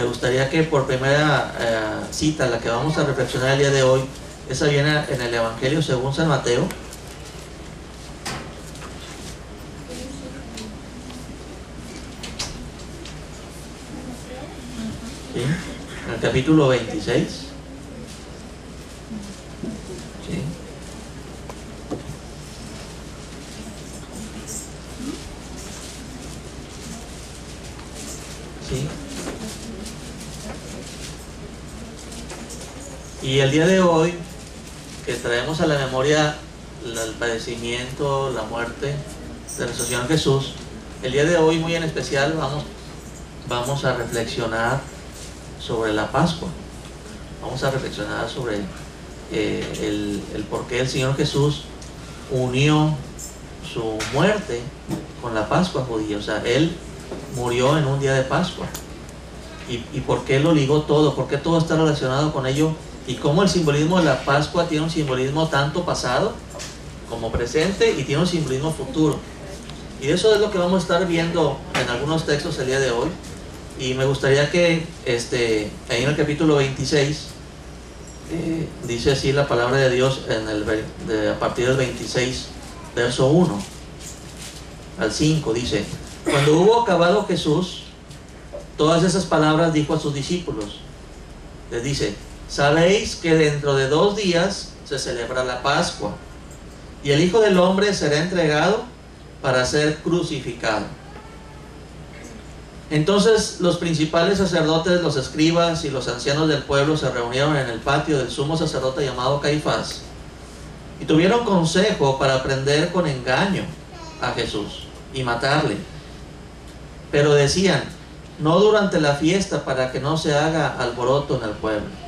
me gustaría que por primera cita, la que vamos a reflexionar el día de hoy, esa viene en el Evangelio según San Mateo. ¿Sí? En el capítulo 26. ¿Sí? ¿Sí? Y el día de hoy, que traemos a la memoria el padecimiento, la muerte de nuestro Señor Jesús, el día de hoy muy en especial vamos a reflexionar sobre la Pascua. Vamos a reflexionar sobre el por qué el Señor Jesús unió su muerte con la Pascua judía. O sea, Él murió en un día de Pascua. Y por qué lo ligó todo, por qué todo está relacionado con ello, y cómo el simbolismo de la Pascua tiene un simbolismo tanto pasado como presente y tiene un simbolismo futuro. Y eso es lo que vamos a estar viendo en algunos textos el día de hoy. Y me gustaría que ahí en el capítulo 26 dice así la palabra de Dios a partir del 26 verso 1 al 5, dice: cuando hubo acabado Jesús todas esas palabras, dijo a sus discípulos, les dice: sabéis que dentro de 2 días se celebra la Pascua, y el Hijo del Hombre será entregado para ser crucificado. Entonces los principales sacerdotes, los escribas y los ancianos del pueblo se reunieron en el patio del sumo sacerdote llamado Caifás, y tuvieron consejo para prender con engaño a Jesús y matarle. Pero decían: no durante la fiesta, para que no se haga alboroto en el pueblo.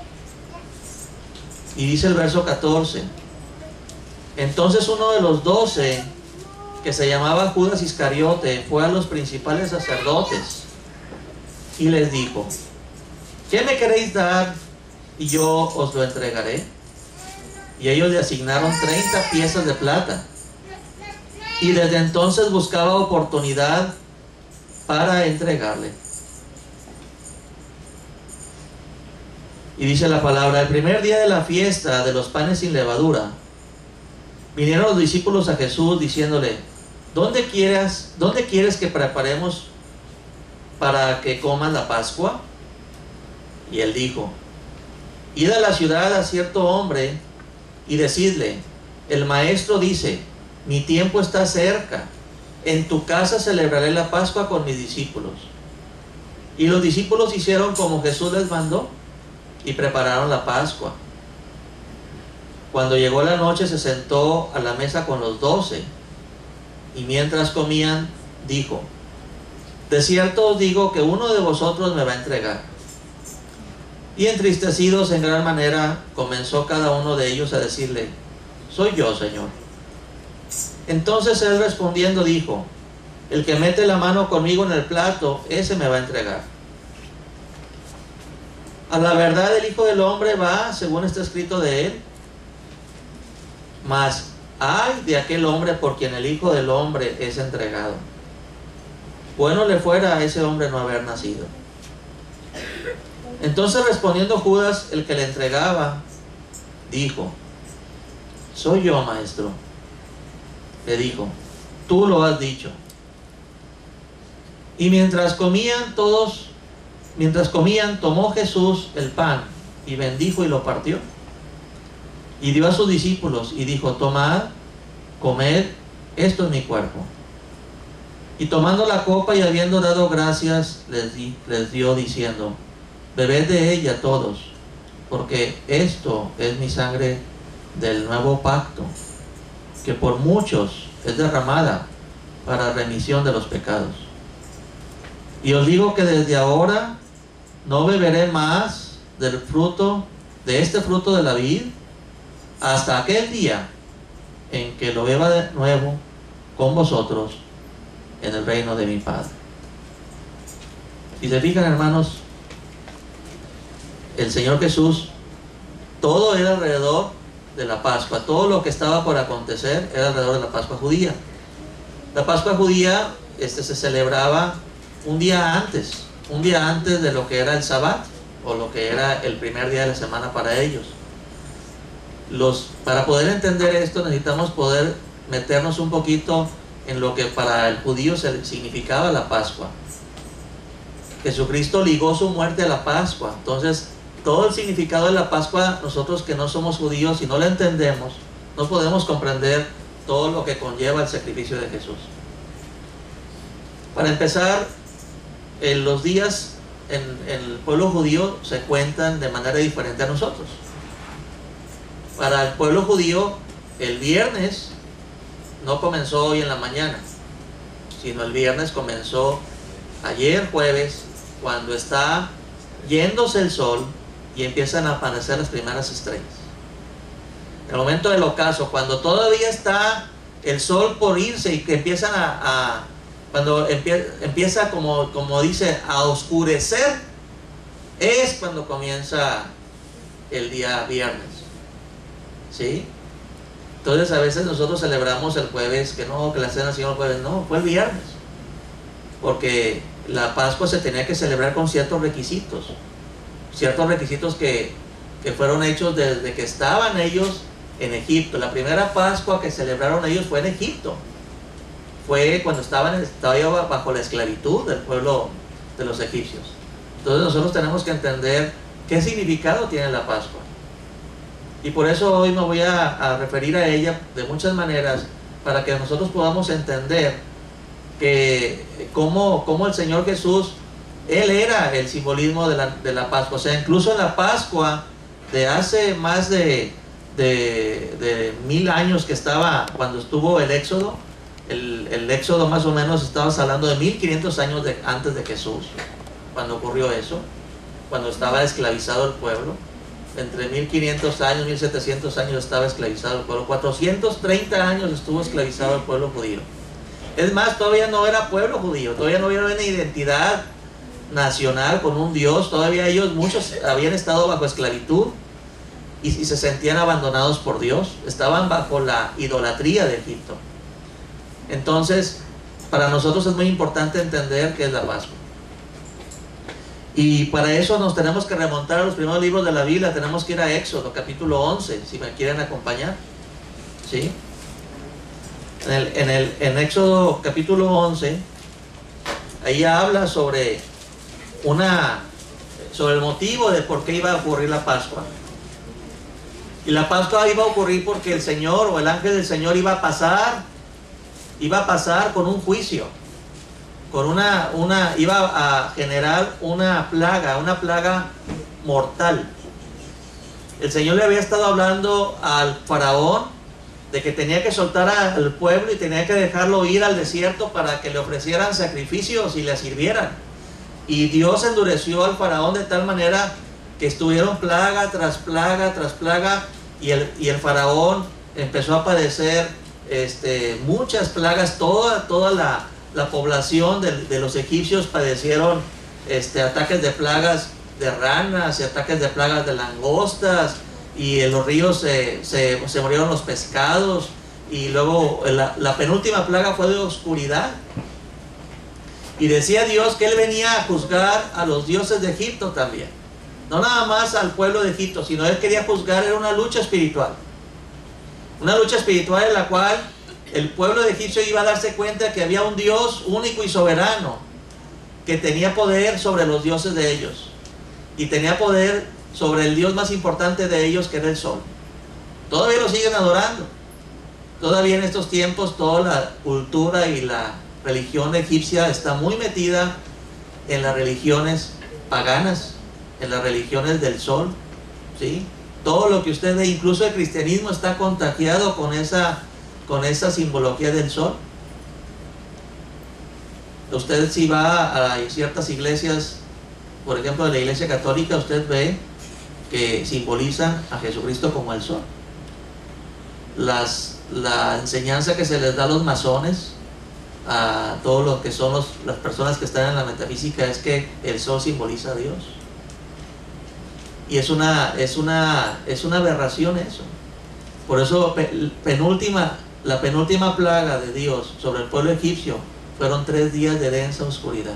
Y dice el verso 14: entonces uno de los 12, que se llamaba Judas Iscariote, fue a los principales sacerdotes y les dijo: ¿qué me queréis dar y yo os lo entregaré? Y ellos le asignaron 30 piezas de plata, y desde entonces buscaba oportunidad para entregarle. Y dice la palabra: el primer día de la fiesta de los panes sin levadura, vinieron los discípulos a Jesús diciéndole: ¿dónde quieres que preparemos para que coman la Pascua? Y él dijo: id a la ciudad a cierto hombre y decidle: el maestro dice, mi tiempo está cerca, en tu casa celebraré la Pascua con mis discípulos. Y los discípulos hicieron como Jesús les mandó y prepararon la Pascua. Cuando llegó la noche, se sentó a la mesa con los 12, y mientras comían dijo: de cierto os digo que uno de vosotros me va a entregar. Y entristecidos en gran manera, comenzó cada uno de ellos a decirle: soy yo, Señor. Entonces él respondiendo dijo: el que mete la mano conmigo en el plato, ese me va a entregar. A la verdad el Hijo del Hombre va, según está escrito de él, mas ay de aquel hombre por quien el Hijo del Hombre es entregado. Bueno le fuera a ese hombre no haber nacido. Entonces respondiendo Judas, el que le entregaba, dijo: soy yo, maestro. Le dijo: tú lo has dicho. Y mientras comían, tomó Jesús el pan y bendijo y lo partió, y dio a sus discípulos y dijo: tomad, comed, esto es mi cuerpo. Y tomando la copa y habiendo dado gracias, les dio diciendo: bebed de ella todos, porque esto es mi sangre del nuevo pacto, que por muchos es derramada para remisión de los pecados. Y os digo que desde ahora no beberé más de este fruto de la vid, hasta aquel día en que lo beba de nuevo con vosotros en el reino de mi Padre. Si se fijan, hermanos, el Señor Jesús, todo era alrededor de la Pascua. Todo lo que estaba por acontecer era alrededor de la Pascua judía. La Pascua judía se celebraba un día antes, un día antes de lo que era el Sabbat, o lo que era el primer día de la semana para ellos. Para poder entender esto necesitamos poder meternos un poquito en lo que para el judío significaba la Pascua. Jesucristo ligó su muerte a la Pascua. Entonces, todo el significado de la Pascua, nosotros que no somos judíos y no la entendemos, no podemos comprender todo lo que conlleva el sacrificio de Jesús. Para empezar, los días en el pueblo judío se cuentan de manera diferente a nosotros. Para el pueblo judío, el viernes no comenzó hoy en la mañana, sino el viernes comenzó ayer jueves, cuando está yéndose el sol y empiezan a aparecer las primeras estrellas. El momento del ocaso, cuando todavía está el sol por irse y que empiezan cuando empieza como dice, a oscurecer, es cuando comienza el día viernes. ¿Sí? Entonces a veces nosotros celebramos el jueves, que la cena del Señor el jueves, no, fue el viernes. Porque la Pascua se tenía que celebrar con ciertos requisitos que fueron hechos desde que estaban ellos en Egipto. La primera Pascua que celebraron ellos fue en Egipto. Fue cuando estaban bajo la esclavitud del pueblo de los egipcios. Entonces nosotros tenemos que entender qué significado tiene la Pascua. Y por eso hoy me voy a referir a ella de muchas maneras, para que nosotros podamos entender que cómo el Señor Jesús, Él era el simbolismo de la Pascua. O sea, incluso en la Pascua de hace más de 1000 años que estaba, cuando estuvo el Éxodo, el Éxodo más o menos, estabas hablando de 1500 años antes de Jesús, cuando ocurrió eso, cuando estaba esclavizado el pueblo. Entre 1500 años, 1700 años estaba esclavizado el pueblo. 430 años estuvo esclavizado el pueblo judío. Es más, todavía no era pueblo judío, todavía no había una identidad nacional con un Dios. Todavía muchos habían estado bajo esclavitud y se sentían abandonados por Dios. Estaban bajo la idolatría de Egipto. Entonces, para nosotros es muy importante entender qué es la Pascua. Y para eso nos tenemos que remontar a los primeros libros de la Biblia. Tenemos que ir a Éxodo, capítulo 11, si me quieren acompañar. ¿Sí? En Éxodo, capítulo 11, ahí habla sobre el motivo de por qué iba a ocurrir la Pascua. Y la Pascua iba a ocurrir porque el Señor, o el ángel del Señor, iba a pasar con un juicio. Iba a generar una plaga mortal. El Señor le había estado hablando al faraón de que tenía que soltar al pueblo y tenía que dejarlo ir al desierto para que le ofrecieran sacrificios y le sirvieran. Y Dios endureció al faraón de tal manera que estuvieron plaga tras plaga tras plaga, y el faraón empezó a padecer muchas plagas. Toda la población de los egipcios padecieron ataques de plagas de ranas y ataques de plagas de langostas, y en los ríos se murieron los pescados. Y luego la penúltima plaga fue de oscuridad. Y decía Dios que Él venía a juzgar a los dioses de Egipto también, no nada más al pueblo de Egipto, sino Él quería juzgar. Era una lucha espiritual en la cual el pueblo de Egipto iba a darse cuenta que había un Dios único y soberano, que tenía poder sobre los dioses de ellos, y tenía poder sobre el Dios más importante de ellos, que era el sol. Todavía lo siguen adorando. Todavía en estos tiempos toda la cultura y la religión egipcia está muy metida en las religiones paganas, en las religiones del sol, ¿sí? Todo lo que usted ve, incluso el cristianismo, está contagiado con esa simbología del sol. Usted, si va a ciertas iglesias, por ejemplo en la iglesia católica, usted ve que simbolizan a Jesucristo como el sol. La enseñanza que se les da a los masones, a todos los que son las personas que están en la metafísica, es que el sol simboliza a Dios. Y es una aberración eso. Por eso la penúltima plaga de Dios sobre el pueblo egipcio fueron 3 días de densa oscuridad.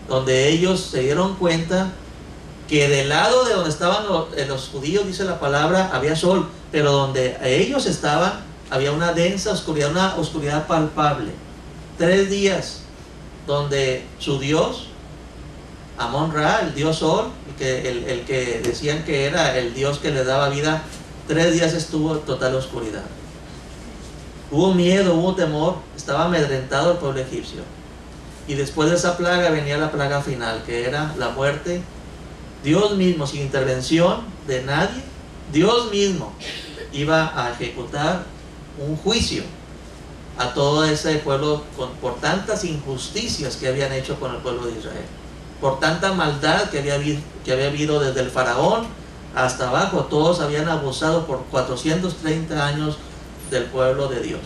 donde ellos se dieron cuenta que del lado de donde estaban los judíos, dice la palabra, había sol, pero donde ellos estaban había una densa oscuridad, una oscuridad palpable. 3 días donde su dios, Amón-Ra, el dios sol, el que decían que era el dios que le daba vida, 3 días estuvo en total oscuridad. Hubo miedo, hubo temor, estaba amedrentado el pueblo egipcio. Y después de esa plaga venía la plaga final, que era la muerte. Dios mismo, sin intervención de nadie, Dios mismo iba a ejecutar un juicio a todo ese pueblo por tantas injusticias que habían hecho con el pueblo de Israel, por tanta maldad que había habido desde el faraón hasta abajo. Todos habían abusado por 430 años del pueblo de Dios,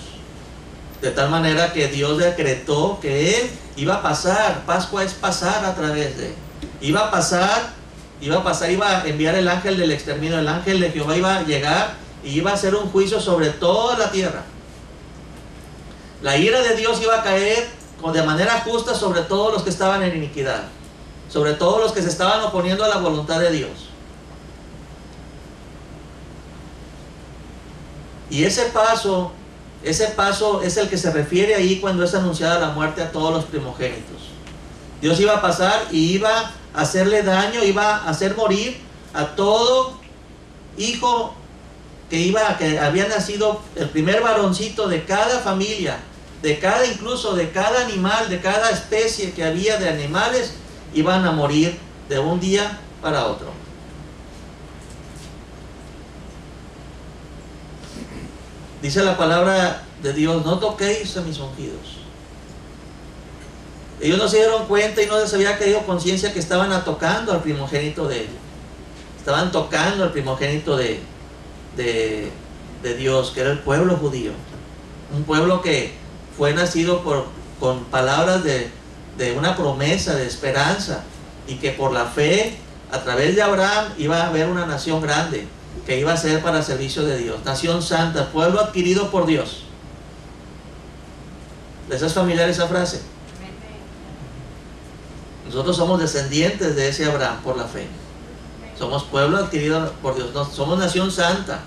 de tal manera que Dios decretó que Él iba a pasar. Pascua es pasar a través de Él. Iba a enviar el ángel del exterminio. El ángel de Jehová iba a llegar y iba a hacer un juicio sobre toda la tierra. La ira de Dios iba a caer de manera justa sobre todos los que estaban en iniquidad, sobre todos los que se estaban oponiendo a la voluntad de Dios. Y ese paso es el que se refiere ahí cuando es anunciada la muerte a todos los primogénitos. Dios iba a pasar y iba a hacerle daño, iba a hacer morir a todo hijo que había nacido, el primer varoncito de cada familia, incluso de cada animal, de cada especie que había de animales, iban a morir de un día para otro. Dice la palabra de Dios: no toquéis a mis ungidos. Ellos no se dieron cuenta y no les había caído conciencia que estaban tocando al primogénito de ellos. Estaban tocando al primogénito de Dios, que era el pueblo judío. Un pueblo que fue nacido con palabras de una promesa, de esperanza, y que por la fe, a través de Abraham, iba a haber una nación grande, que iba a ser para servicio de Dios. Nación santa, pueblo adquirido por Dios. ¿Les es familiar esa frase? Nosotros somos descendientes de ese Abraham por la fe. Somos pueblo adquirido por Dios. Somos nación santa.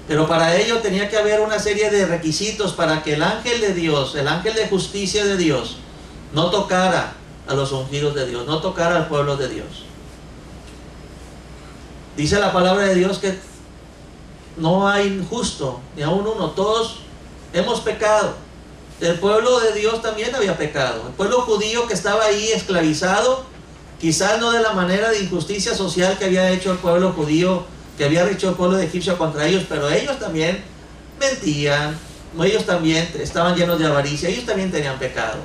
Pero para ello tenía que haber una serie de requisitos para que el ángel de Dios, el ángel de justicia de Dios, no tocara a los ungidos de Dios, no tocara al pueblo de Dios. Dice la palabra de Dios que no hay justo, ni aún uno. Todos hemos pecado. El pueblo de Dios también había pecado. El pueblo judío que estaba ahí esclavizado, quizás no de la manera de injusticia social que había hecho el pueblo judío, que había hecho el pueblo de Egipcio contra ellos, pero ellos también mentían, ellos también estaban llenos de avaricia, ellos también tenían pecado.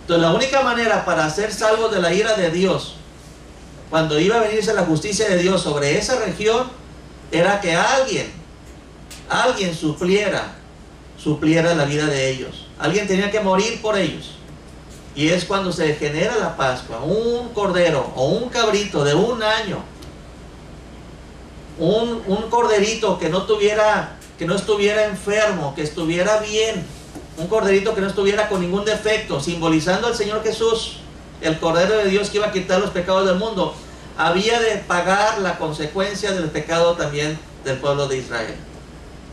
Entonces la única manera para ser salvos de la ira de Dios, cuando iba a venirse la justicia de Dios sobre esa región, era que alguien supliera la vida de ellos. Alguien tenía que morir por ellos. Y es cuando se genera la Pascua, un cordero o un cabrito de 1 año, un corderito que no estuviera enfermo, que estuviera bien, un corderito que no estuviera con ningún defecto, simbolizando al Señor Jesús, el Cordero de Dios que iba a quitar los pecados del mundo. Había de pagar la consecuencia del pecado también del pueblo de Israel.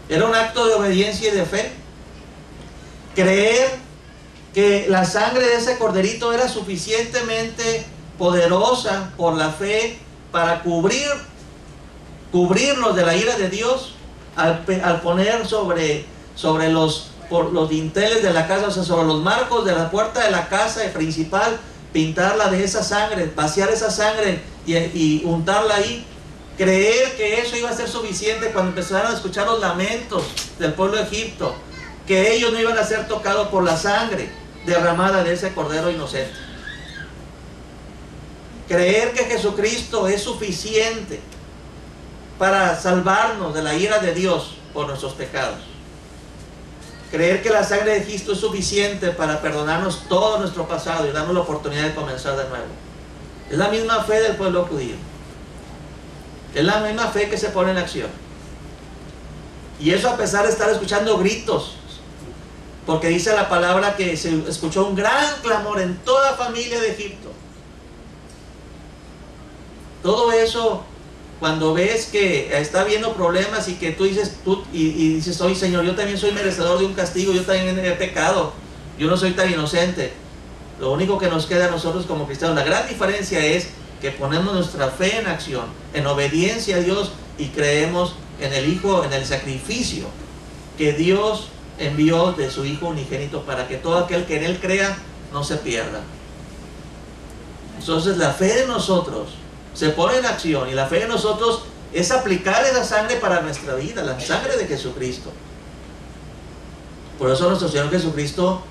Era un acto de obediencia y de fe. Creer que la sangre de ese corderito era suficientemente poderosa por la fe para cubrirnos de la ira de Dios, al poner sobre los dinteles de la casa, o sea, sobre los marcos de la puerta de la casa principal, pintarla de esa sangre, vaciar esa sangre y untarla ahí. Creer que eso iba a ser suficiente cuando empezaron a escuchar los lamentos del pueblo de Egipto, que ellos no iban a ser tocados por la sangre derramada de ese cordero inocente. Creer que Jesucristo es suficiente para salvarnos de la ira de Dios por nuestros pecados. Creer que la sangre de Cristo es suficiente para perdonarnos todo nuestro pasado y darnos la oportunidad de comenzar de nuevo. Es la misma fe del pueblo judío. Es la misma fe que se pone en acción. Y eso a pesar de estar escuchando gritos porque dice la palabra que se escuchó un gran clamor en toda familia de Egipto. Todo eso, cuando ves que está habiendo problemas y que tú dices, y dices, oye Señor, yo también soy merecedor de un castigo, yo también he pecado, yo no soy tan inocente. Lo único que nos queda a nosotros como cristianos, la gran diferencia es que ponemos nuestra fe en acción, en obediencia a Dios, y creemos en el Hijo, en el sacrificio que Dios envió de su Hijo unigénito para que todo aquel que en Él crea no se pierda. Entonces la fe de nosotros se pone en acción, y la fe de nosotros es aplicar esa sangre para nuestra vida, la sangre de Jesucristo. Por eso nuestro Señor Jesucristo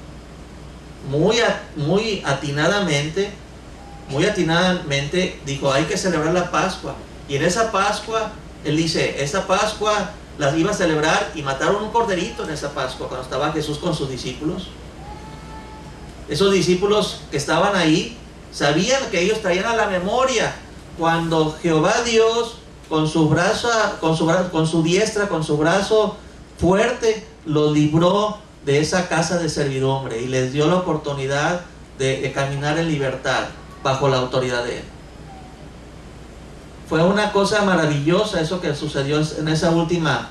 muy atinadamente dijo, hay que celebrar la Pascua. Y en esa Pascua, Él dice, esa Pascua las iba a celebrar, y mataron un corderito en esa Pascua cuando estaba Jesús con sus discípulos. Esos discípulos que estaban ahí sabían que ellos traían a la memoria cuando Jehová Dios con su diestra, con su brazo fuerte, los libró de esa casa de servidumbre y les dio la oportunidad de caminar en libertad bajo la autoridad de Él. Fue una cosa maravillosa eso que sucedió en esa última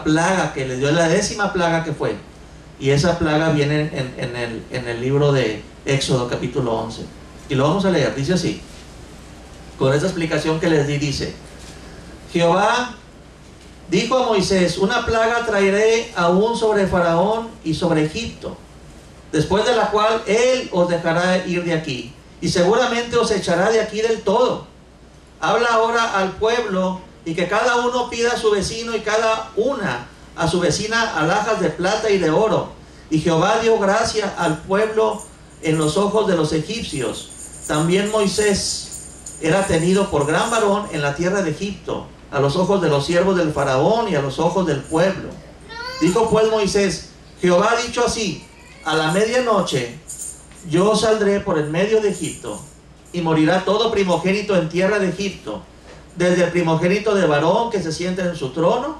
plaga que les dio, la 10ª plaga que fue. Y esa plaga viene en el libro de Éxodo capítulo 11. Y lo vamos a leer, dice así. Con esa explicación que les di, dice: Jehová dijo a Moisés, una plaga traeré aún sobre Faraón y sobre Egipto, después de la cual él os dejará ir de aquí, y seguramente os echará de aquí del todo. Habla ahora al pueblo, y que cada uno pida a su vecino y cada una a su vecina alhajas de plata y de oro. Y Jehová dio gracia al pueblo en los ojos de los egipcios. También Moisés era tenido por gran varón en la tierra de Egipto, a los ojos de los siervos del faraón y a los ojos del pueblo. Dijo pues Moisés: Jehová ha dicho así, a la medianoche yo saldré por el medio de Egipto, y morirá todo primogénito en tierra de Egipto, desde el primogénito de varón que se sienta en su trono,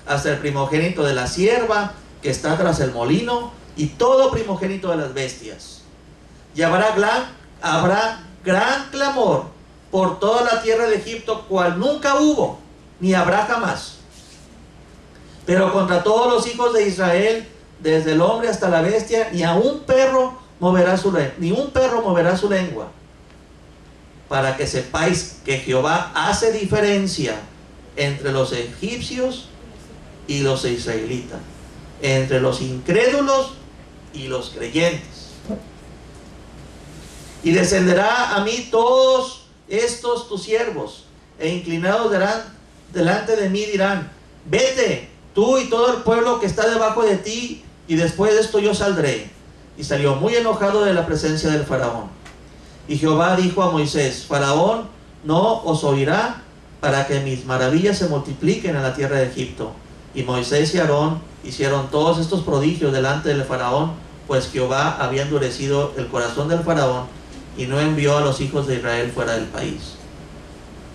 hasta el primogénito de la sierva que está tras el molino, y todo primogénito de las bestias. Y habrá gran clamor por toda la tierra de Egipto, cual nunca hubo, ni habrá jamás. Pero contra todos los hijos de Israel, desde el hombre hasta la bestia, ni un perro moverá su lengua, para que sepáis que Jehová hace diferencia entre los egipcios y los israelitas, entre los incrédulos y los creyentes. Y descenderá a mí todos estos tus siervos, e inclinados delante de mí dirán: vete, tú y todo el pueblo que está debajo de ti, y después de esto yo saldré. Y salió muy enojado de la presencia del faraón. Y Jehová dijo a Moisés: Faraón no os oirá, para que mis maravillas se multipliquen en la tierra de Egipto. Y Moisés y Aarón hicieron todos estos prodigios delante del faraón, pues Jehová había endurecido el corazón del faraón, y no envió a los hijos de Israel fuera del país.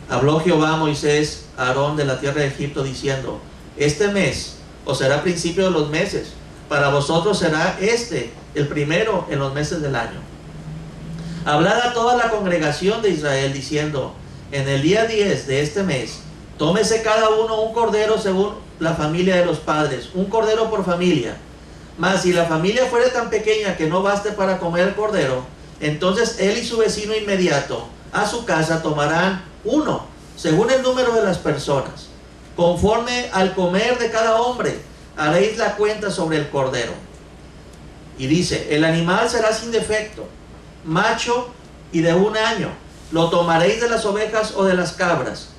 Habló Jehová a Moisés, a Aarón de la tierra de Egipto, diciendo: este mes os será principio de los meses, para vosotros será el primero en los meses del año. Hablad a toda la congregación de Israel, diciendo: en el día 10 de este mes, tómese cada uno un cordero según la familia de los padres, un cordero por familia. Mas si la familia fuere tan pequeña que no baste para comer el cordero, entonces él y su vecino inmediato a su casa tomarán uno, según el número de las personas. Conforme al comer de cada hombre, haréis la cuenta sobre el cordero. Y dice: el animal será sin defecto, macho y de 1 año. Lo tomaréis de las ovejas o de las cabras,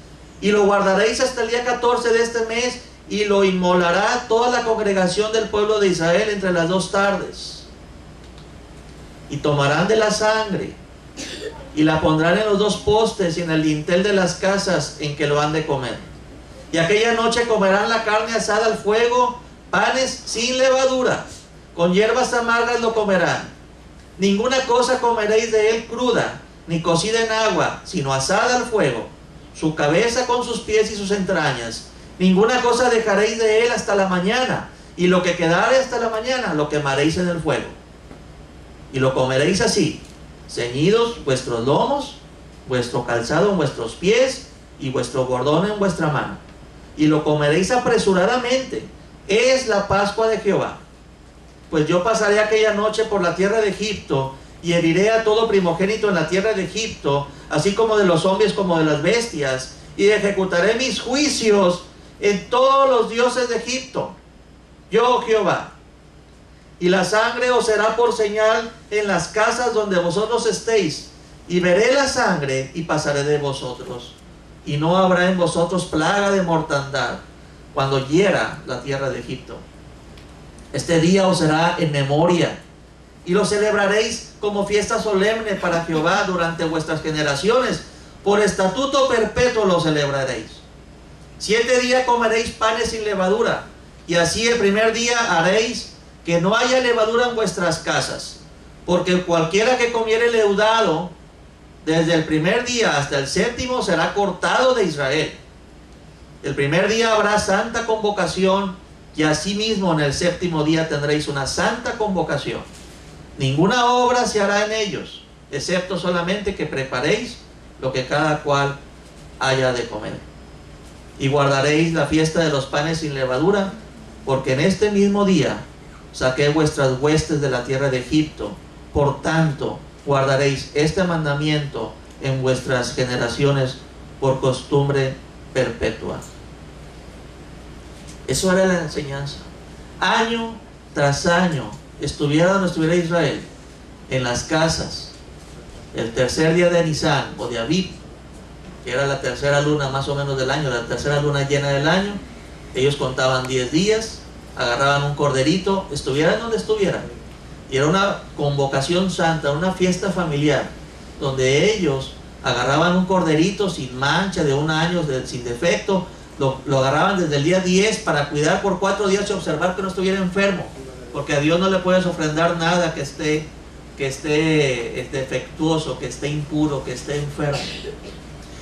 y lo guardaréis hasta el día 14 de este mes, y lo inmolará toda la congregación del pueblo de Israel entre las 2 tardes. Y tomarán de la sangre, y la pondrán en los 2 postes y en el dintel de las casas en que lo han de comer. Y aquella noche comerán la carne asada al fuego, panes sin levadura, con hierbas amargas lo comerán. Ninguna cosa comeréis de él cruda, ni cocida en agua, sino asada al fuego, su cabeza con sus pies y sus entrañas. Ninguna cosa dejaréis de él hasta la mañana, y lo que quedare hasta la mañana lo quemaréis en el fuego. Y lo comeréis así, ceñidos vuestros lomos, vuestro calzado en vuestros pies, y vuestro bordón en vuestra mano. Y lo comeréis apresuradamente. Es la Pascua de Jehová. Pues yo pasaré aquella noche por la tierra de Egipto, y heriré a todo primogénito en la tierra de Egipto, así como de los hombres como de las bestias, y ejecutaré mis juicios en todos los dioses de Egipto. Yo, Jehová. Y la sangre os será por señal en las casas donde vosotros estéis, y veré la sangre y pasaré de vosotros, y no habrá en vosotros plaga de mortandad cuando hiera la tierra de Egipto. Este día os será en memoria, y lo celebraréis como fiesta solemne para Jehová durante vuestras generaciones. Por estatuto perpetuo lo celebraréis. 7 días comeréis panes sin levadura, y así el primer día haréis que no haya levadura en vuestras casas, porque cualquiera que comiere leudado desde el primer día hasta el 7º será cortado de Israel. El primer día habrá santa convocación, y asimismo en el 7º día tendréis una santa convocación. Ninguna obra se hará en ellos, excepto solamente que preparéis lo que cada cual haya de comer. Y guardaréis la fiesta de los panes sin levadura, porque en este mismo día saqué vuestras huestes de la tierra de Egipto. Por tanto, guardaréis este mandamiento en vuestras generaciones por costumbre perpetua. Eso era la enseñanza. Año tras año, estuviera donde estuviera Israel, en las casas, el tercer día de Nisan o de Abib, que era la tercera luna más o menos del año, la tercera luna llena del año, ellos contaban 10 días, agarraban un corderito, estuvieran donde estuvieran, y era una convocación santa, una fiesta familiar, donde ellos agarraban un corderito sin mancha, de 1 año, sin defecto, lo agarraban desde el día 10 para cuidar por 4 días y observar que no estuviera enfermo, porque a Dios no le puedes ofrendar nada que esté defectuoso, que esté impuro, que esté enfermo.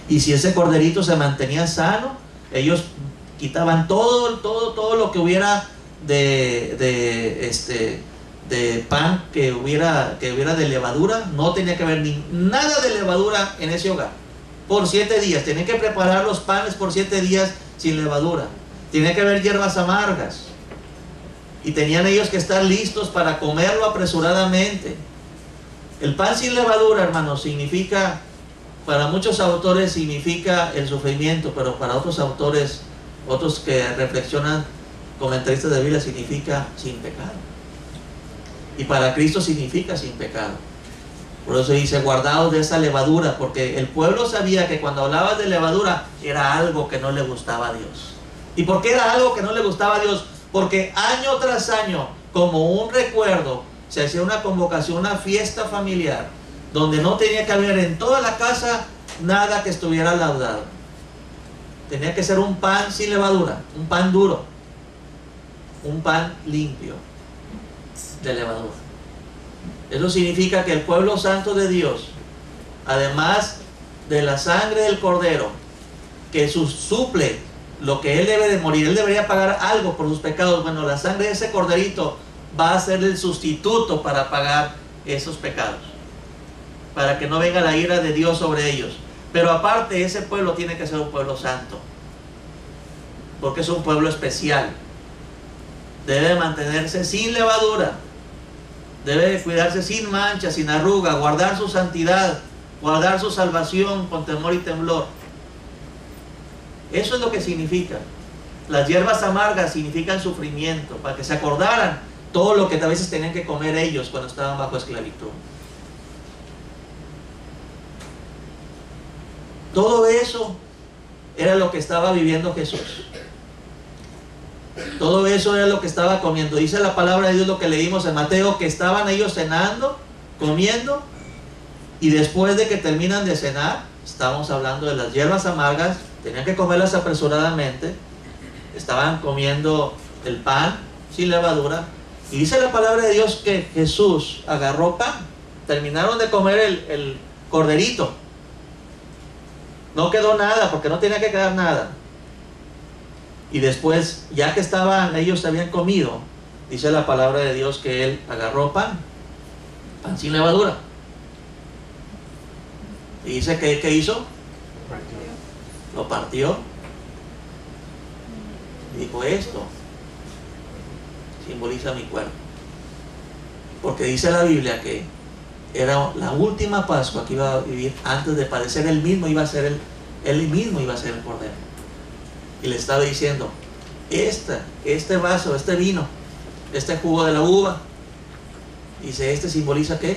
Y si ese corderito se mantenía sano, ellos quitaban todo lo que hubiera de pan que hubiera de levadura. No tenía que haber nada de levadura en ese hogar por 7 días. Tenían que preparar los panes por 7 días sin levadura. Tenía que haber hierbas amargas, y tenían ellos que estar listos para comerlo apresuradamente. El pan sin levadura, hermanos, significa, para muchos autores significa el sufrimiento, pero para otros autores, otros que reflexionan, comentaristas de Biblia, significa sin pecado. Y para Cristo significa sin pecado. Por eso dice, guardaos de esa levadura, porque el pueblo sabía que cuando hablabas de levadura era algo que no le gustaba a Dios. ¿Y por qué era algo que no le gustaba a Dios? Porque año tras año, como un recuerdo, se hacía una convocación, una fiesta familiar, donde no tenía que haber en toda la casa nada que estuviera laudado. Tenía que ser un pan sin levadura, un pan duro, un pan limpio de levadura. Eso significa que el pueblo santo de Dios, además de la sangre del cordero, que suple lo que él debe de morir, él debería pagar algo por sus pecados. Bueno, la sangre de ese corderito va a ser el sustituto para pagar esos pecados, para que no venga la ira de Dios sobre ellos. Pero aparte, ese pueblo tiene que ser un pueblo santo, porque es un pueblo especial. Debe mantenerse sin levadura, debe cuidarse sin mancha, sin arruga, guardar su santidad, guardar su salvación con temor y temblor. Eso es lo que significa. Las hierbas amargas significan sufrimiento, para que se acordaran todo lo que a veces tenían que comer ellos cuando estaban bajo esclavitud. Todo eso era lo que estaba viviendo Jesús. Todo eso era lo que estaba comiendo. Dice la palabra de Dios, lo que leímos en Mateo, que estaban ellos cenando, comiendo, y después de que terminan de cenar, estamos hablando de las hierbas amargas, tenían que comerlas apresuradamente, estaban comiendo el pan sin levadura, y dice la palabra de Dios que Jesús agarró pan, terminaron de comer el corderito, no quedó nada, porque no tenía que quedar nada. Y después, ya que ellos habían comido, dice la palabra de Dios que él agarró pan sin levadura. Y dice que ¿qué hizo? Lo partió. Y dijo, esto simboliza mi cuerpo. Porque dice la Biblia que era la última Pascua que iba a vivir antes de padecer. Él mismo iba a ser él mismo iba a ser el Cordero. Y le estaba diciendo, este vaso, este vino, este jugo de la uva, dice, ¿simboliza qué?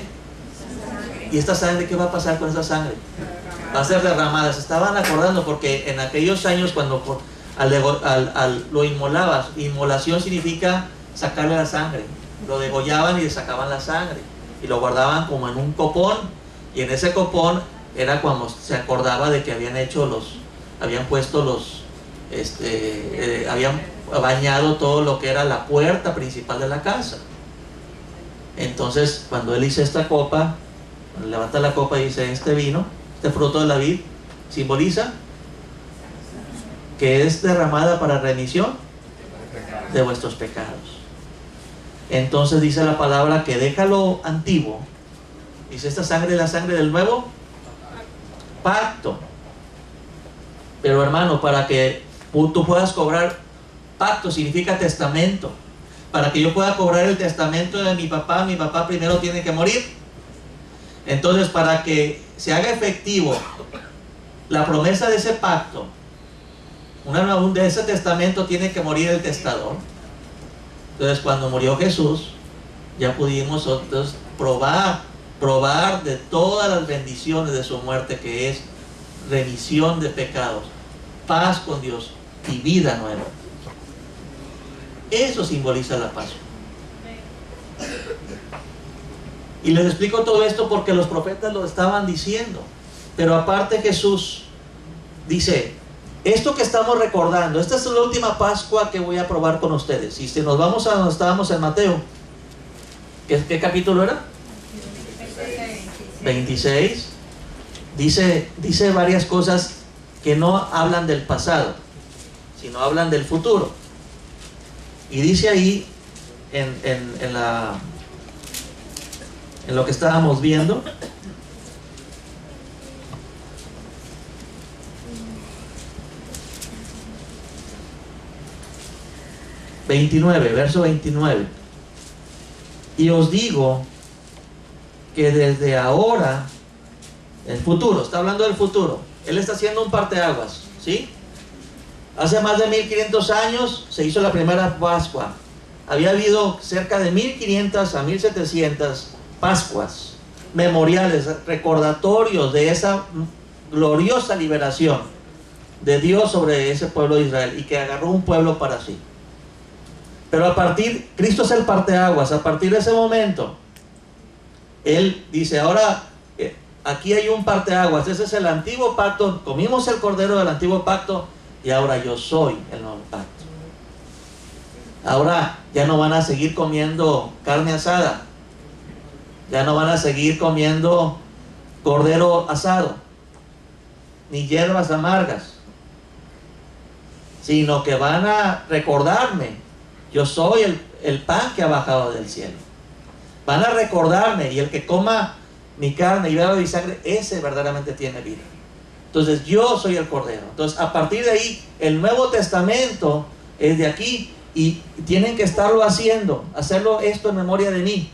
¿Y esta sangre qué va a pasar con esa sangre? Va a ser derramada. Se estaban acordando porque en aquellos años cuando lo inmolabas, inmolación significa sacarle la sangre. Lo degollaban y le sacaban la sangre y lo guardaban como en un copón, y en ese copón era cuando se acordaba de que habían puesto habían bañado todo lo que era la puerta principal de la casa. Entonces cuando él hizo esta copa, levanta la copa y dice, este vino, este fruto de la vid, simboliza que es derramada para remisión de vuestros pecados. Entonces dice la palabra que deja lo antiguo, dice, esta sangre es la sangre del nuevo pacto. Pero hermano, para que tú puedas cobrar, pacto significa testamento. Para que yo pueda cobrar el testamento de mi papá primero tiene que morir. Entonces, para que se haga efectivo la promesa de ese pacto, de ese testamento, tiene que morir el testador. Entonces, cuando murió Jesús, ya pudimos nosotros probar de todas las bendiciones de su muerte, que es remisión de pecados, paz con Dios y vida nueva. Eso simboliza la Pascua. Y les explico todo esto porque los profetas lo estaban diciendo. Pero aparte Jesús dice, esto que estamos recordando, esta es la última Pascua que voy a probar con ustedes. Y si nos vamos a donde estábamos en Mateo, ¿qué capítulo era? 26. Dice varias cosas que no hablan del pasado, sino hablan del futuro. Y dice ahí, en lo que estábamos viendo, verso 29. Y os digo que desde ahora, el futuro, está hablando del futuro, él está haciendo un parteaguas, ¿sí? Hace más de 1500 años se hizo la primera Pascua. Había habido cerca de 1500 a 1700 Pascuas, memoriales, recordatorios de esa gloriosa liberación de Dios sobre ese pueblo de Israel, y que agarró un pueblo para sí. Pero Cristo es el parteaguas. A partir de ese momento, Él dice, ahora aquí hay un parteaguas, ese es el antiguo pacto, comimos el cordero del antiguo pacto, y ahora yo soy el nuevo pacto. Ahora ya no van a seguir comiendo carne asada, ya no van a seguir comiendo cordero asado, ni hierbas amargas, sino que van a recordarme, yo soy el pan que ha bajado del cielo. Van a recordarme, y el que coma mi carne y beba mi sangre, ese verdaderamente tiene vida. Entonces yo soy el Cordero. Entonces a partir de ahí, el Nuevo Testamento es de aquí, y tienen que estarlo hacerlo esto en memoria de mí.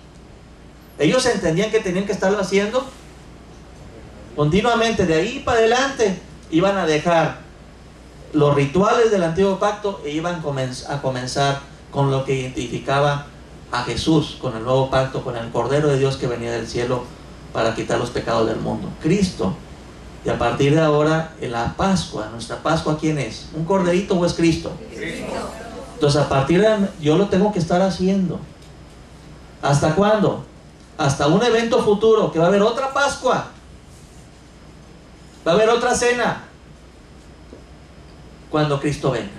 Ellos entendían que tenían que estarlo haciendo continuamente. De ahí para adelante iban a dejar los rituales del antiguo pacto e iban a comenzar con lo que identificaba a Jesús, con el nuevo pacto, con el Cordero de Dios que venía del cielo para quitar los pecados del mundo, Cristo. Y a partir de ahora, en la Pascua, nuestra Pascua, ¿quién es? ¿Un corderito o es Cristo? Cristo. Entonces a partir de yo lo tengo que estar haciendo. ¿Hasta cuándo? Hasta un evento futuro, que va a haber otra Pascua, va a haber otra cena, cuando Cristo venga.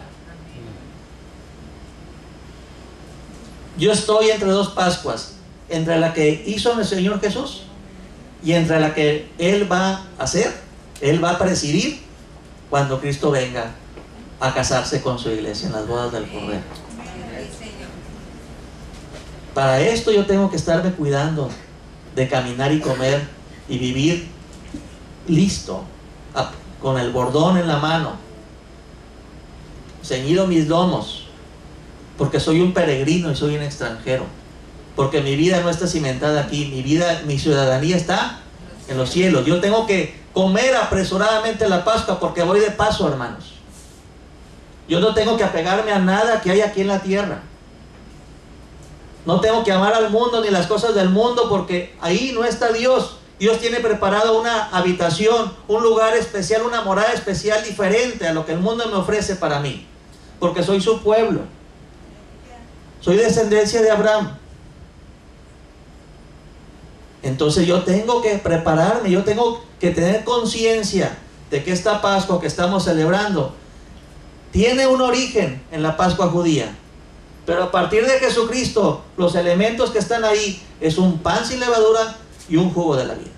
Yo estoy entre dos Pascuas, entre la que hizo el Señor Jesús y entre la que Él va a hacer, Él va a presidir cuando Cristo venga a casarse con su iglesia en las bodas del Cordero. Para esto yo tengo que estarme cuidando de caminar y comer y vivir listo, con el bordón en la mano, ceñido mis lomos, porque soy un peregrino y soy un extranjero, porque mi vida no está cimentada aquí, mi ciudadanía está en los cielos. Yo tengo que comer apresuradamente la Pascua porque voy de paso, hermanos. Yo no tengo que apegarme a nada que hay aquí en la tierra. No tengo que amar al mundo ni las cosas del mundo, porque ahí no está Dios. Dios tiene preparado una habitación, un lugar especial, una morada especial diferente a lo que el mundo me ofrece para mí, porque soy su pueblo. Soy descendencia de Abraham. Entonces yo tengo que prepararme, yo tengo que tener conciencia de que esta Pascua que estamos celebrando tiene un origen en la Pascua judía. Pero a partir de Jesucristo, los elementos que están ahí es un pan sin levadura y un jugo de la vida,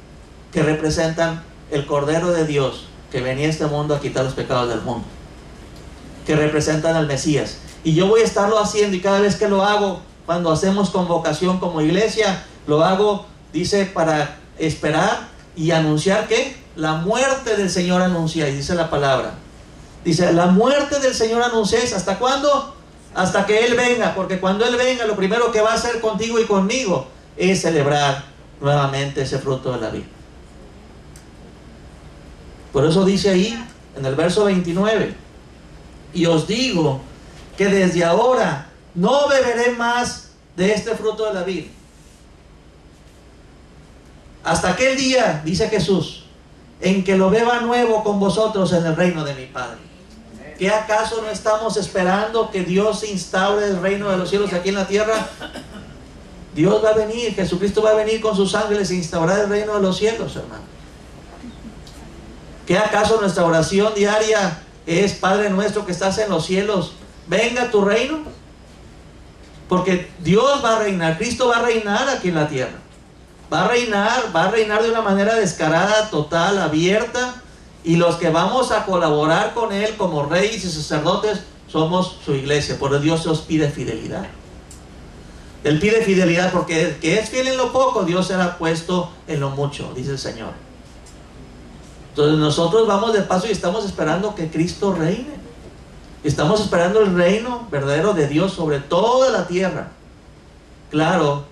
que representan el Cordero de Dios que venía a este mundo a quitar los pecados del mundo, que representan al Mesías. Y yo voy a estarlo haciendo, y cada vez que lo hago, cuando hacemos convocación como iglesia, lo hago, dice, para esperar y anunciar que la muerte del Señor anuncia, y dice la palabra. Dice, la muerte del Señor anunciéis. ¿Hasta cuándo? Hasta que Él venga, porque cuando Él venga, lo primero que va a hacer contigo y conmigo es celebrar nuevamente ese fruto de la vida. Por eso dice ahí, en el verso 29, y os digo que desde ahora no beberé más de este fruto de la vid, hasta aquel día, dice Jesús, en que lo beba nuevo con vosotros en el reino de mi Padre. ¿Qué acaso no estamos esperando que Dios instaure el reino de los cielos aquí en la tierra? Dios va a venir, Jesucristo va a venir con sus ángeles e instaurar el reino de los cielos, hermano. ¿Qué acaso nuestra oración diaria es: Padre nuestro que estás en los cielos, venga tu reino? Porque Dios va a reinar, Cristo va a reinar aquí en la tierra. Va a reinar de una manera descarada, total, abierta. Y los que vamos a colaborar con Él como reyes y sacerdotes somos su iglesia. Por eso Dios os pide fidelidad. Él pide fidelidad porque el que es fiel en lo poco, Dios será puesto en lo mucho, dice el Señor. Entonces nosotros vamos de paso y estamos esperando que Cristo reine. Estamos esperando el reino verdadero de Dios sobre toda la tierra. Claro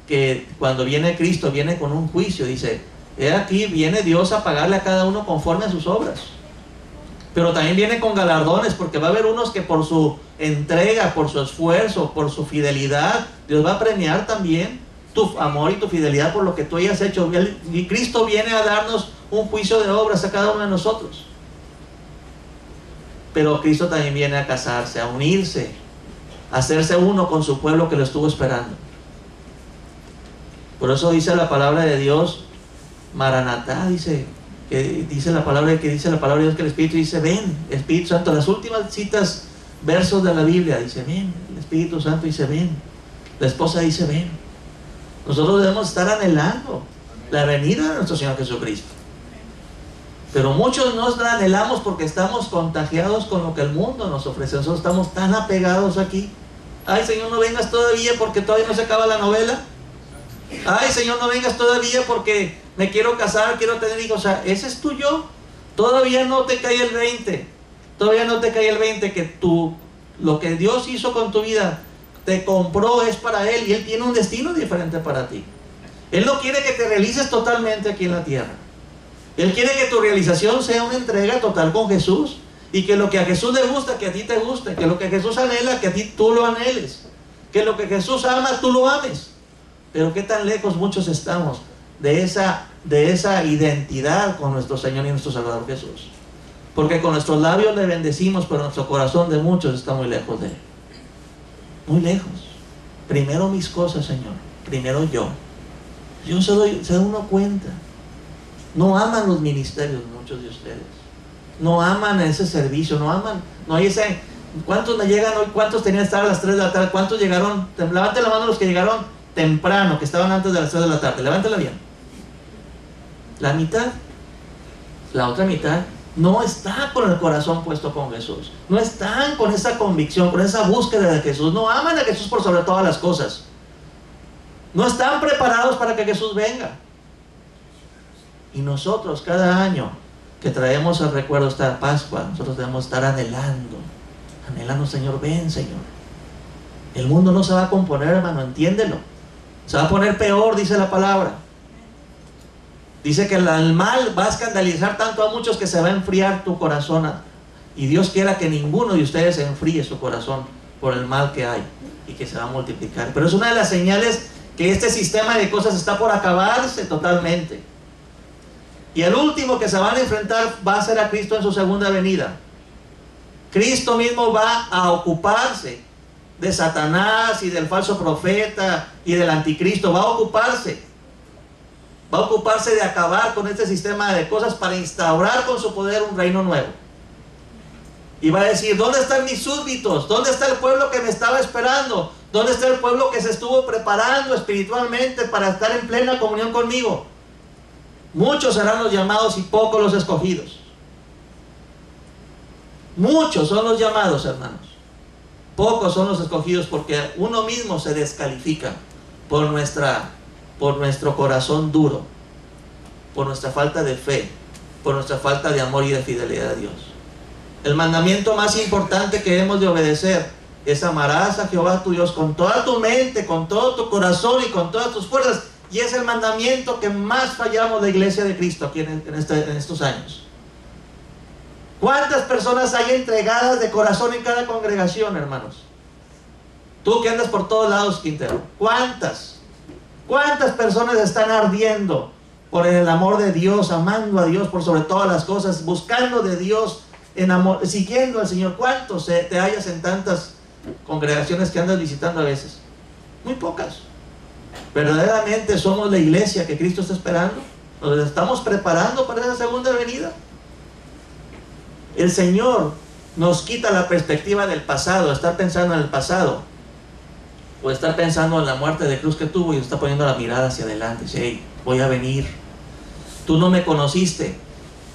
que cuando viene Cristo, viene con un juicio, dice: he aquí, viene Dios a pagarle a cada uno conforme a sus obras. Pero también viene con galardones, porque va a haber unos que por su entrega, por su esfuerzo, por su fidelidad, Dios va a premiar también tu amor y tu fidelidad por lo que tú hayas hecho. Y Cristo viene a darnos un juicio de obras a cada uno de nosotros. Pero Cristo también viene a casarse, a unirse, a hacerse uno con su pueblo que lo estuvo esperando. Por eso dice la palabra de Dios, Maranatá, dice la palabra de Dios, que el Espíritu dice: ven, Espíritu Santo. Las últimas citas, versos de la Biblia, dice: ven. El Espíritu Santo dice: ven. La esposa dice: ven. Nosotros debemos estar anhelando la venida de nuestro Señor Jesucristo. Pero muchos no la anhelamos porque estamos contagiados con lo que el mundo nos ofrece. Nosotros estamos tan apegados aquí. Ay, Señor, no vengas todavía porque todavía no se acaba la novela. Ay, Señor, no vengas todavía porque me quiero casar, quiero tener hijos. O sea, ese es tu yo. Todavía no te cae el 20. Todavía no te cae el 20 que lo que Dios hizo con tu vida, te compró, es para Él, y Él tiene un destino diferente para ti. Él no quiere que te realices totalmente aquí en la tierra. Él quiere que tu realización sea una entrega total con Jesús, y que lo que a Jesús le gusta, que a ti te guste, que lo que Jesús anhela, que a ti tú lo anheles, que lo que Jesús ama, tú lo ames. Pero qué tan lejos muchos estamos de esa identidad con nuestro Señor y nuestro Salvador Jesús. Porque con nuestros labios le bendecimos, pero nuestro corazón de muchos está muy lejos de Él. Muy lejos. Primero mis cosas, Señor. Primero yo. Yo se da uno cuenta. No aman los ministerios muchos de ustedes. No aman ese servicio. No hay ese... ¿Cuántos me llegan hoy? ¿Cuántos tenían que estar a las 3 de la tarde? ¿Cuántos llegaron? Levanten la mano los que llegaron temprano, que estaban antes de las 3 de la tarde. Levántala bien. La mitad. La otra mitad no está con el corazón puesto con Jesús, no están con esa convicción, con esa búsqueda de Jesús, no aman a Jesús por sobre todas las cosas, no están preparados para que Jesús venga. Y nosotros cada año que traemos al recuerdo esta Pascua, nosotros debemos estar anhelando, Señor, ven, Señor. El mundo no se va a componer, hermano, entiéndelo, se va a poner peor, dice la palabra. Dice que el mal va a escandalizar tanto a muchos que se va a enfriar tu corazón. Y Dios quiera que ninguno de ustedes se enfríe su corazón por el mal que hay y que se va a multiplicar. Pero es una de las señales que este sistema de cosas está por acabarse totalmente. Y el último que se van a enfrentar va a ser a Cristo en su segunda venida. Cristo mismo va a ocuparse de Satanás y del falso profeta y del anticristo. Va a ocuparse de acabar con este sistema de cosas para instaurar con su poder un reino nuevo. Y va a decir, ¿dónde están mis súbditos? ¿Dónde está el pueblo que me estaba esperando? ¿Dónde está el pueblo que se estuvo preparando espiritualmente para estar en plena comunión conmigo? Muchos serán los llamados y pocos los escogidos. Muchos son los llamados, hermanos. Pocos son los escogidos, porque uno mismo se descalifica por nuestro corazón duro, por nuestra falta de fe, por nuestra falta de amor y de fidelidad a Dios. El mandamiento más importante que hemos de obedecer es: amarás a Jehová tu Dios con toda tu mente, con todo tu corazón y con todas tus fuerzas. Y es el mandamiento que más fallamos la iglesia de Cristo aquí en estos años. ¿Cuántas personas hay entregadas de corazón en cada congregación, hermanos? Tú que andas por todos lados, Quintero, ¿cuántas personas están ardiendo por el amor de Dios, amando a Dios por sobre todas las cosas, buscando de Dios, siguiendo al Señor? ¿Cuántos te hallas en tantas congregaciones que andas visitando a veces? Muy pocas. ¿Verdaderamente somos la iglesia que Cristo está esperando? ¿Nos estamos preparando para esa segunda venida? El Señor nos quita la perspectiva del pasado, estar pensando en el pasado, o estar pensando en la muerte de cruz que tuvo, y está poniendo la mirada hacia adelante. Dice: hey, voy a venir. Tú no me conociste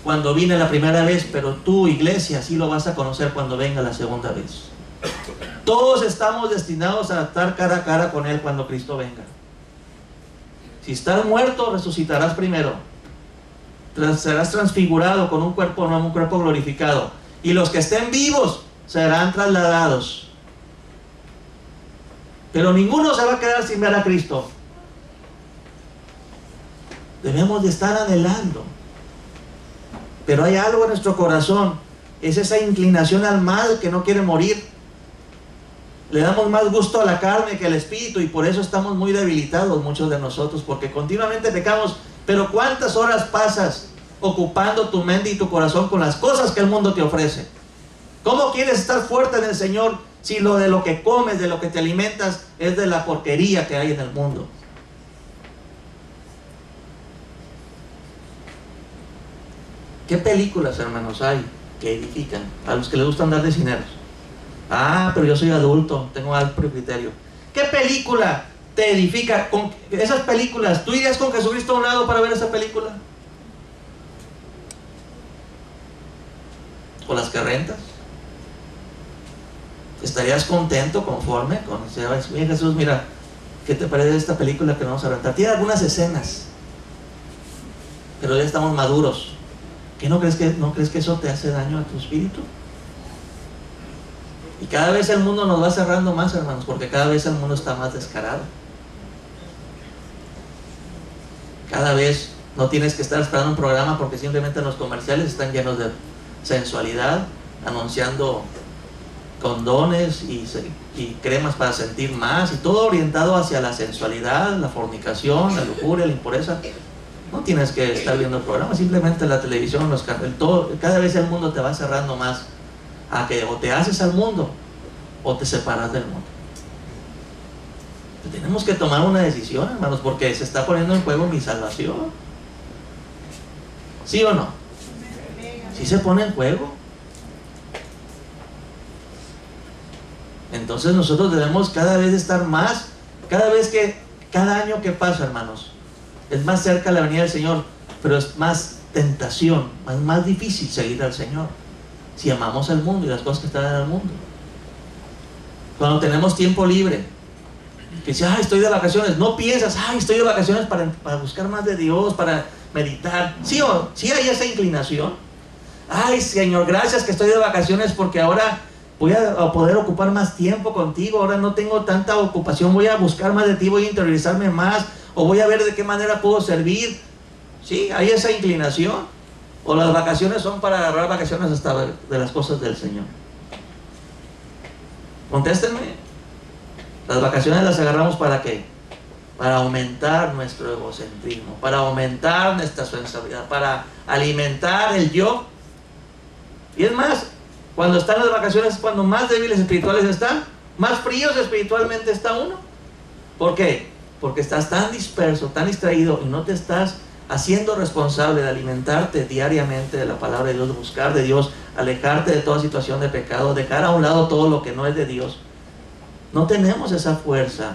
cuando vine la primera vez, pero tú, iglesia, sí lo vas a conocer cuando venga la segunda vez. Todos estamos destinados a estar cara a cara con Él cuando Cristo venga. Si estás muerto, resucitarás primero. Serás transfigurado con un cuerpo nuevo, un cuerpo glorificado. Y los que estén vivos serán trasladados. Pero ninguno se va a quedar sin ver a Cristo. Debemos de estar anhelando. Pero hay algo en nuestro corazón. Es esa inclinación al mal que no quiere morir. Le damos más gusto a la carne que al espíritu, y por eso estamos muy debilitados muchos de nosotros, porque continuamente pecamos. Pero ¿cuántas horas pasas ocupando tu mente y tu corazón con las cosas que el mundo te ofrece? ¿Cómo quieres estar fuerte en el Señor si de lo que comes, de lo que te alimentas, es de la porquería que hay en el mundo? ¿Qué películas, hermanos, hay que edifican a los que les gusta andar de cineros? Ah, pero yo soy adulto, tengo amplio criterio. ¿Qué película te edifica? Con esas películas, ¿tú irías con Jesucristo a un lado para ver esa película? ¿O las que rentas? ¿Estarías contento, conforme? Oye, Jesús, mira, ¿qué te parece esta película que vamos a rentar? Tiene algunas escenas, pero ya estamos maduros. ¿Qué no crees que eso te hace daño a tu espíritu? Y cada vez el mundo nos va cerrando más, hermanos, porque cada vez el mundo está más descarado. Cada vez no tienes que estar esperando un programa, porque simplemente los comerciales están llenos de sensualidad, anunciando condones y cremas para sentir más, y todo orientado hacia la sensualidad, la fornicación, la lujuria, la impureza. No tienes que estar viendo el programa, simplemente la televisión, los carteles, todo. Cada vez el mundo te va cerrando más a que o te haces al mundo o te separas del mundo. Tenemos que tomar una decisión, hermanos, porque se está poniendo en juego mi salvación. ¿Sí o no? ¿Sí se pone en juego? Entonces nosotros debemos cada vez estar más, cada año que pasa, hermanos, es más cerca la venida del Señor, pero es más tentación, más difícil seguir al Señor, si amamos al mundo y las cosas que están en el mundo. Cuando tenemos tiempo libre, que dices, ay, estoy de vacaciones, no piensas, ay, estoy de vacaciones para buscar más de Dios, para meditar. Sí hay esa inclinación. Ay, Señor, gracias que estoy de vacaciones porque ahora voy a poder ocupar más tiempo contigo, ahora no tengo tanta ocupación, voy a buscar más de ti, voy a interiorizarme más, o voy a ver de qué manera puedo servir. Sí, hay esa inclinación. O las vacaciones son para agarrar vacaciones hasta de las cosas del Señor. Contéstenme. Las vacaciones las agarramos ¿para qué? Para aumentar nuestro egocentrismo, para aumentar nuestra sensibilidad, para alimentar el yo. Y es más, cuando están las vacaciones es cuando más débiles espirituales están, más fríos espiritualmente está uno. ¿Por qué? Porque estás tan disperso, tan distraído y no te estás haciendo responsable de alimentarte diariamente de la palabra de Dios, de buscar de Dios, alejarte de toda situación de pecado, dejar a un lado todo lo que no es de Dios. No tenemos esa fuerza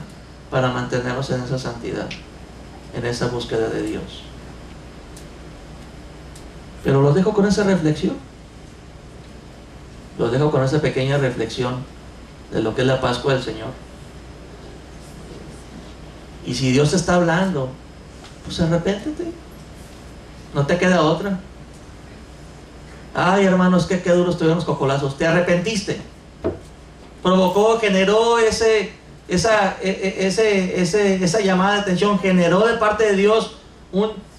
para mantenernos en esa santidad, en esa búsqueda de Dios. Pero los dejo con esa reflexión. Los dejo con esa pequeña reflexión de lo que es la Pascua del Señor. Y si Dios te está hablando, pues arrepéntete. No te queda otra. Ay, hermanos, qué duros estuvieron los cocolazos. Te arrepentiste. Provocó, generó esa llamada de atención, generó de parte de Dios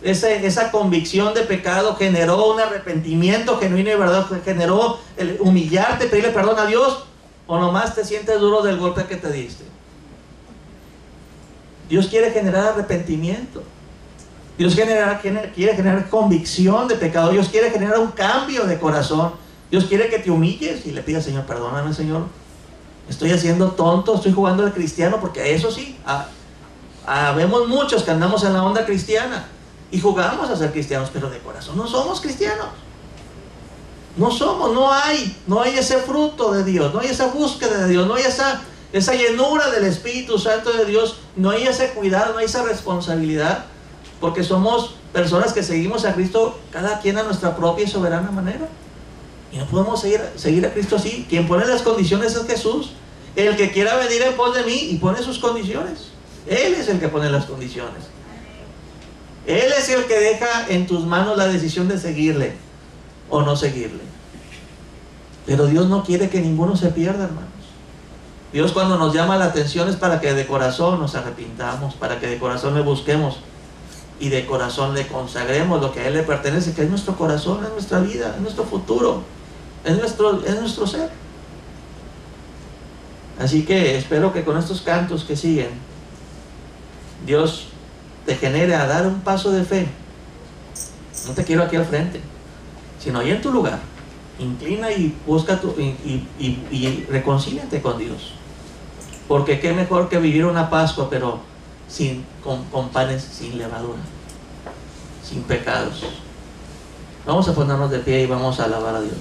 esa convicción de pecado, generó un arrepentimiento genuino y verdad, generó el humillarte, pedirle perdón a Dios, o nomás te sientes duro del golpe que te diste. Dios quiere generar arrepentimiento. Dios quiere generar convicción de pecado. Dios quiere generar un cambio de corazón. Dios quiere que te humilles y le pidas, Señor, perdóname, Señor. Estoy haciendo tonto, estoy jugando al cristiano, porque eso sí, vemos muchos que andamos en la onda cristiana y jugamos a ser cristianos, pero de corazón no somos cristianos. No hay ese fruto de Dios, no hay esa búsqueda de Dios, no hay esa llenura del Espíritu Santo de Dios, no hay ese cuidado, no hay esa responsabilidad, porque somos personas que seguimos a Cristo, cada quien a nuestra propia y soberana manera. Y no podemos seguir a Cristo así. Quien pone las condiciones es Jesús. El que quiera venir en pos de mí y pone sus condiciones. Él es el que pone las condiciones. Él es el que deja en tus manos la decisión de seguirle o no seguirle. Pero Dios no quiere que ninguno se pierda, hermanos. Dios, cuando nos llama la atención, es para que de corazón nos arrepintamos, para que de corazón le busquemos y de corazón le consagremos lo que a Él le pertenece, que es nuestro corazón, es nuestra vida, es nuestro futuro, es nuestro ser. Así que espero que con estos cantos que siguen, Dios te genere a dar un paso de fe. No te quiero aquí al frente, sino ahí en tu lugar. Inclina y busca y reconcíliate con Dios. Porque qué mejor que vivir una Pascua, pero con panes sin levadura, sin pecados. Vamos a ponernos de pie y vamos a alabar a Dios.